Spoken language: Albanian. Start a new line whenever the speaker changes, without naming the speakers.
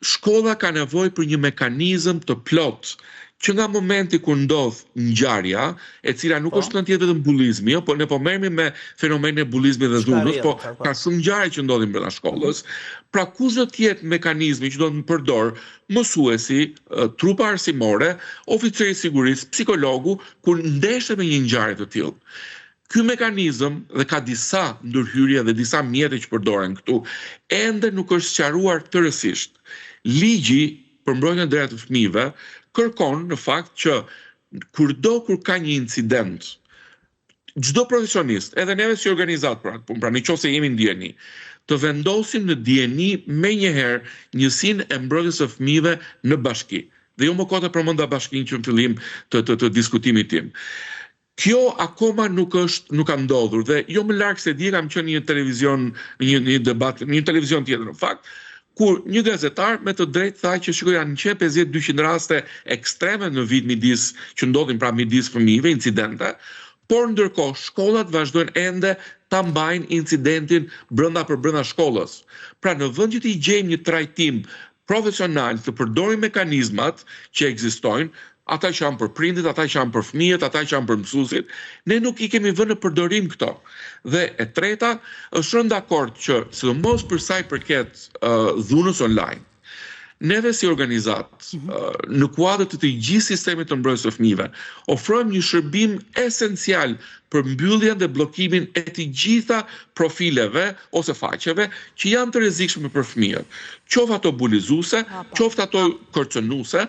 shkolla ka nevojë për një mekanizëm të plot që nga momenti kur ndodh ngjarja, e cila nuk është tjetër vetëm bullizmi, po ne po merremi me fenomene bullizmi dhe dhunës, po ka shumë ngjarje që ndodhin brenda shkollës. Pra kush do të jetë mekanizmi që do të përdor mësuesi, trupa arsimore, oficeri i sigurisë, psikologu kur ndeshet me një ngjarje të tillë. Ky mekanizëm dhe ka disa ndërhyrje dhe disa mjete që përdoren këtu, ende nuk është sqaruar tërësisht. Ligji për mbrojtjen e drejtave të fëmijëve kërkon në fakt që kur ka një incident, çdo profesionist, edhe neve si organizat, pra nëse jemi në dieni, të vendosim në dieni menjëherë njësinë e mbrojtjes së fëmijëve në bashki. Dhe jo më kote përmenda bashkinë që në fillim të diskutimit tim. Kjo akoma nuk ka ndodhur dhe jo më larg se di kam qenë në një televizion, një debat, një televizion tjetër në fakt, kur një gazetar me të drejtë tha që shikoj janë 150-200 raste ekstreme në vit që ndodhin pra midis fëmijëve, incidente, por ndërkohë shkollat vazhdojnë ende ta mbajnë incidentin brenda shkollës. Pra në vend që të gjejmë një trajtim profesional të përdorim mekanizmat që ekzistojnë, ata që janë për prindit, ata që janë për fëmijët, ata që janë për mësuesit, ne nuk i kemi vënë në përdorim këto. Dhe e treta, është rënë dakord që, sidomos për sa i përket dhunës online, neve si organizat, në kuadër të gjithë sistemit të mbrojtjes së fëmijëve, ofrojmë një shërbim esencial për mbylljen dhe bllokimin e të gjitha profileve ose faqeve që janë të rrezikshme për fëmijët. Qoftë ato bulizuese, qoftë ato kërcënuese,